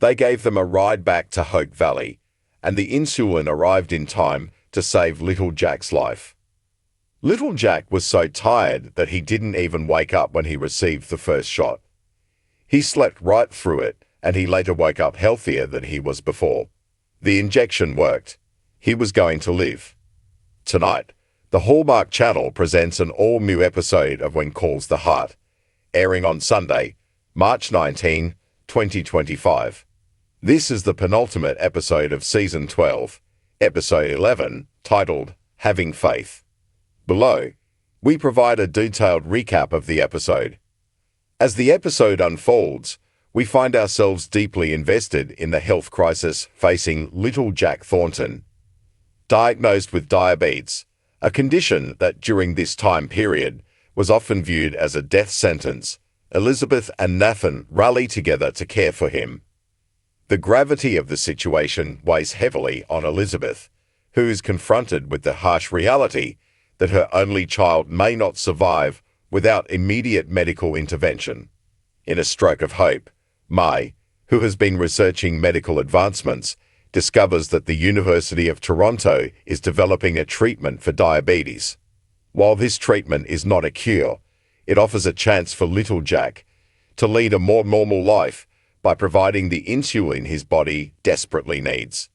They gave them a ride back to Hope Valley, and the insulin arrived in time to save little Jack's life. Little Jack was so tired that he didn't even wake up when he received the first shot. He slept right through it, and he later woke up healthier than he was before. The injection worked. He was going to live. Tonight, the Hallmark channel presents an all-new episode of When Calls the Heart, airing on Sunday, March 19, 2025. This is the penultimate episode of Season 12, Episode 11, titled Having Faith. Below, we provide a detailed recap of the episode. As the episode unfolds, we find ourselves deeply invested in the health crisis facing little Jack Thornton. Diagnosed with diabetes, a condition that during this time period was often viewed as a death sentence, Elizabeth and Nathan rally together to care for him. The gravity of the situation weighs heavily on Elizabeth, who is confronted with the harsh reality that her only child may not survive without immediate medical intervention. In a stroke of hope, Mai, who has been researching medical advancements, discovers that the University of Toronto is developing a treatment for diabetes. While this treatment is not a cure, it offers a chance for little Jack to lead a more normal life by providing the insulin his body desperately needs.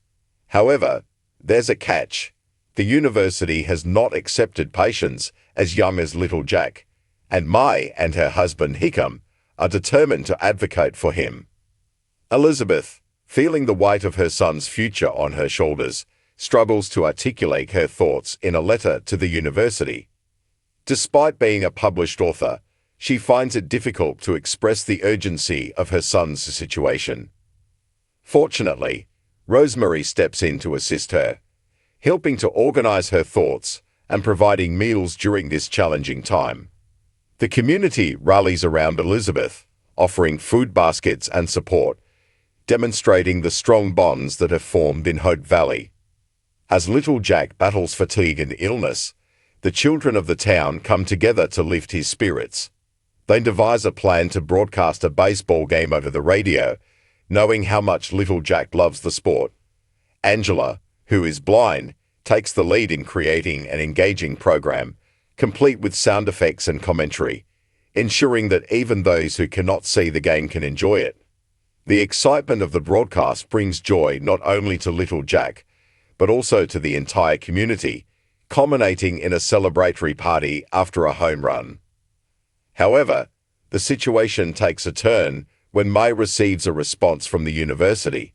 However, there's a catch. The university has not accepted patients as young as little Jack, and Mai and her husband Hickam are determined to advocate for him. Elizabeth, feeling the weight of her son's future on her shoulders, struggles to articulate her thoughts in a letter to the university. Despite being a published author, she finds it difficult to express the urgency of her son's situation. Fortunately, Rosemary steps in to assist her, helping to organize her thoughts and providing meals during this challenging time. The community rallies around Elizabeth, offering food baskets and support, demonstrating the strong bonds that have formed in Hope Valley. As little Jack battles fatigue and illness, the children of the town come together to lift his spirits. They devise a plan to broadcast a baseball game over the radio, knowing how much little Jack loves the sport. Angela, who is blind, takes the lead in creating an engaging program, complete with sound effects and commentary, ensuring that even those who cannot see the game can enjoy it. The excitement of the broadcast brings joy not only to little Jack, but also to the entire community, culminating in a celebratory party after a home run. However, the situation takes a turn when Mai receives a response from the university.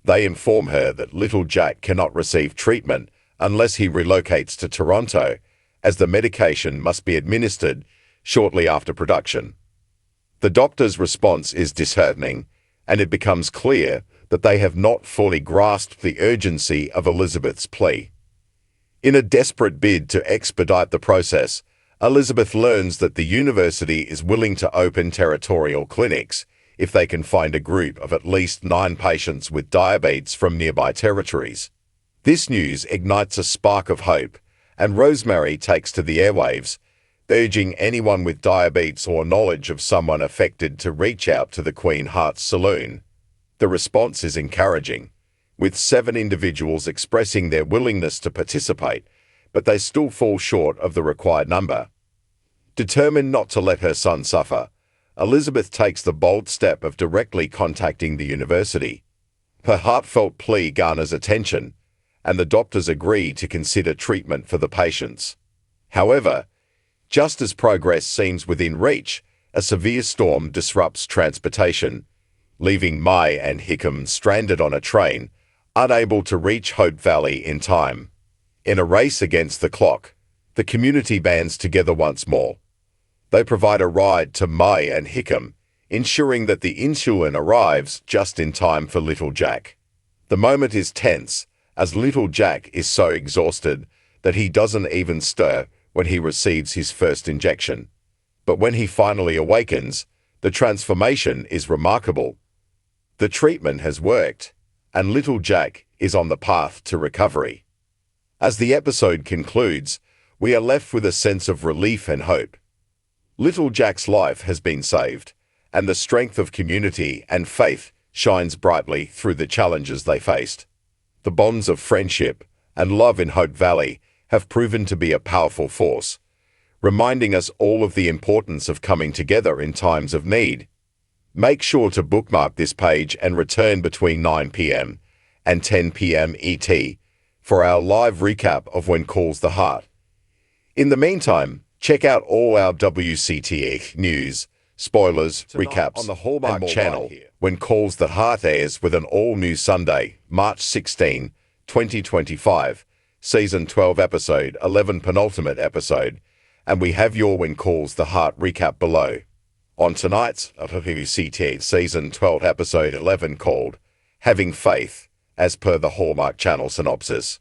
They inform her that little Jack cannot receive treatment unless he relocates to Toronto, as the medication must be administered shortly after production. The doctor's response is disheartening, and it becomes clear that they have not fully grasped the urgency of Elizabeth's plea. In a desperate bid to expedite the process, Elizabeth learns that the university is willing to open territorial clinics if they can find a group of at least 9 patients with diabetes from nearby territories. This news ignites a spark of hope, and Rosemary takes to the airwaves, urging anyone with diabetes or knowledge of someone affected to reach out to the Queen Hearts Saloon. The response is encouraging, with 7 individuals expressing their willingness to participate, but they still fall short of the required number. Determined not to let her son suffer, Elizabeth takes the bold step of directly contacting the university. Her heartfelt plea garners attention, and the doctors agree to consider treatment for the patients. However, just as progress seems within reach, a severe storm disrupts transportation, leaving Mai and Hickam stranded on a train, unable to reach Hope Valley in time. In a race against the clock, the community bands together once more. They provide a ride to Mai and Hickam, ensuring that the insulin arrives just in time for little Jack. The moment is tense, as little Jack is so exhausted that he doesn't even stir when he receives his first injection. But when he finally awakens, the transformation is remarkable. The treatment has worked, and little Jack is on the path to recovery. As the episode concludes, we are left with a sense of relief and hope. Little Jack's life has been saved, and the strength of community and faith shines brightly through the challenges they faced. The bonds of friendship and love in Hope Valley have proven to be a powerful force, reminding us all of the importance of coming together in times of need. Make sure to bookmark this page and return between 9 p.m. and 10 p.m. ET for our live recap of When Calls the Heart. In the meantime, check out all our WCTE news, spoilers, recaps on the Hallmark channel When Calls the Heart airs with an all-new Sunday, March 16, 2025, Season 12 Episode 11 penultimate episode, and we have your When Calls the Heart recap below. On tonight's WCTE Season 12 Episode 11 called Having Faith, as per the Hallmark channel synopsis.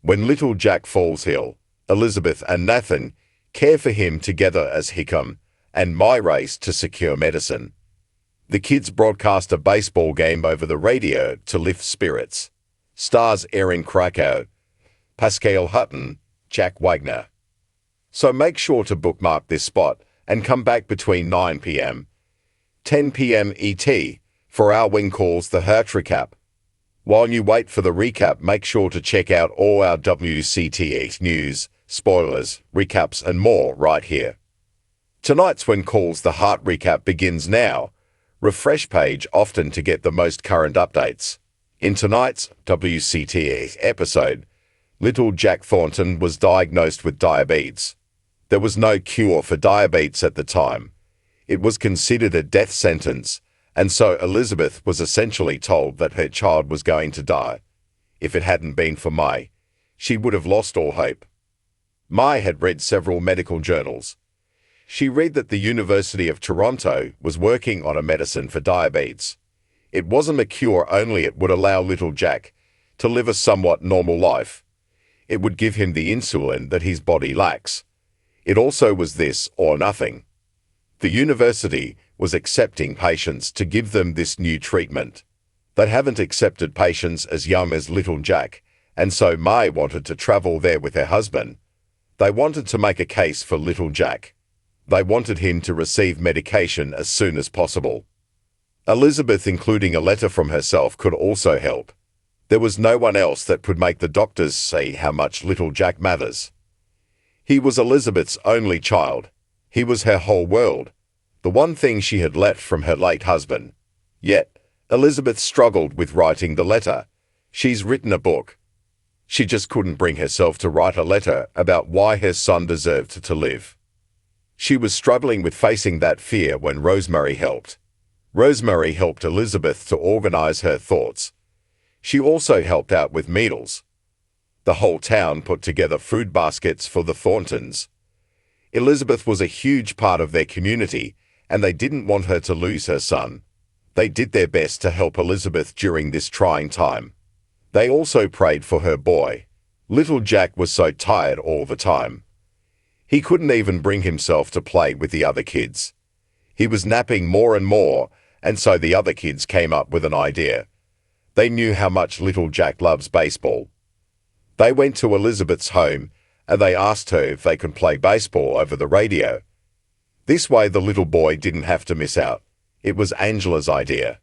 When little Jack falls ill, Elizabeth and Nathan care for him together as he and my race to secure medicine. The kids broadcast a baseball game over the radio to lift spirits. Stars Erin Krakow, Pascal Hutton, Jack Wagner. So make sure to bookmark this spot and come back between 9 p.m. 10 p.m. ET for our When Calls the Heart recap. While you wait for the recap, make sure to check out all our WCTE news, spoilers, recaps and more right here. Tonight's When Calls the Heart recap begins now. Refresh page often to get the most current updates. In tonight's WCTE episode, little Jack Thornton was diagnosed with diabetes. There was no cure for diabetes at the time. It was considered a death sentence, and so Elizabeth was essentially told that her child was going to die. If it hadn't been for Mai, she would have lost all hope. Mai had read several medical journals. She read that the University of Toronto was working on a medicine for diabetes. It wasn't a cure, only it would allow little Jack to live a somewhat normal life. It would give him the insulin that his body lacks. It also was this or nothing. The university was accepting patients to give them this new treatment. They haven't accepted patients as young as little Jack, and so Mai wanted to travel there with her husband. They wanted to make a case for little Jack. They wanted him to receive medication as soon as possible. Elizabeth, including a letter from herself, could also help. There was no one else that could make the doctors see how much little Jack matters. He was Elizabeth's only child. He was her whole world, the one thing she had left from her late husband. Yet, Elizabeth struggled with writing the letter. She's written a book. She just couldn't bring herself to write a letter about why her son deserved to live. She was struggling with facing that fear when Rosemary helped. Rosemary helped Elizabeth to organize her thoughts. She also helped out with meals. The whole town put together food baskets for the Thorntons. Elizabeth was a huge part of their community, and they didn't want her to lose her son. They did their best to help Elizabeth during this trying time. They also prayed for her boy. Little Jack was so tired all the time. He couldn't even bring himself to play with the other kids. He was napping more and more, and so the other kids came up with an idea. They knew how much little Jack loves baseball. They went to Elizabeth's home and they asked her if they could play baseball over the radio. This way the little boy didn't have to miss out. It was Angela's idea.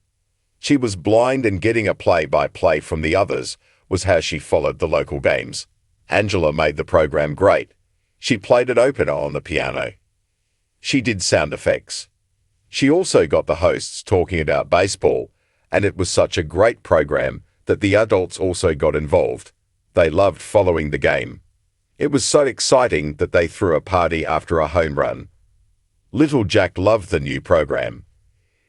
She was blind, and getting a play-by-play from the others was how she followed the local games. Angela made the program great. She played an opener on the piano. She did sound effects. She also got the hosts talking about baseball, and it was such a great program that the adults also got involved. They loved following the game. It was so exciting that they threw a party after a home run. Little Jack loved the new program.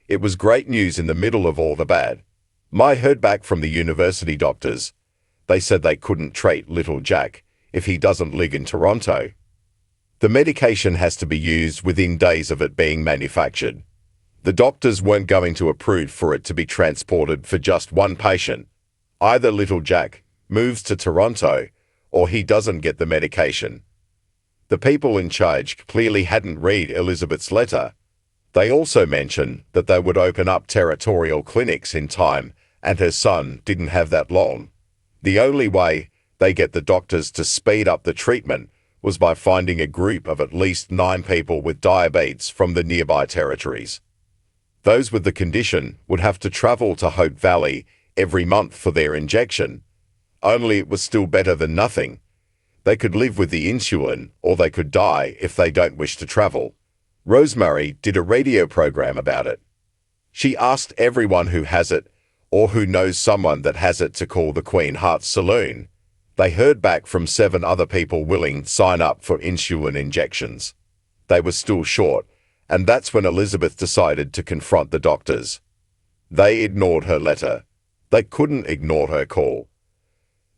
It was great news in the middle of all the bad. Mai heard back from the university doctors. They said they couldn't treat little Jack if he doesn't live in Toronto. The medication has to be used within days of it being manufactured. The doctors weren't going to approve for it to be transported for just one patient. Either little Jack moves to Toronto or he doesn't get the medication. The people in charge clearly hadn't read Elizabeth's letter. They also mentioned that they would open up territorial clinics in time, and her son didn't have that long. The only way they get the doctors to speed up the treatment was by finding a group of at least 9 people with diabetes from the nearby territories. Those with the condition would have to travel to Hope Valley every month for their injection. Only it was still better than nothing. They could live with the insulin, or they could die if they don't wish to travel. Rosemary did a radio program about it. She asked everyone who has it, or who knows someone that has it, to call the Queen Heart Saloon. They heard back from 7 other people willing to sign up for insulin injections. They were still short, and that's when Elizabeth decided to confront the doctors. They ignored her letter. They couldn't ignore her call.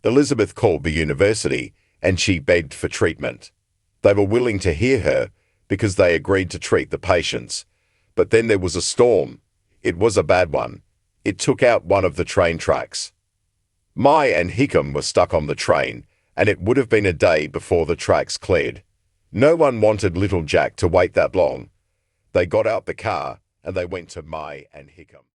Elizabeth called the university, and she begged for treatment. They were willing to hear her because they agreed to treat the patients. But then there was a storm. It was a bad one. It took out one of the train tracks. Mai and Hickam were stuck on the train, and it would have been a day before the tracks cleared. No one wanted little Jack to wait that long. They got out the car, and they went to Mai and Hickam.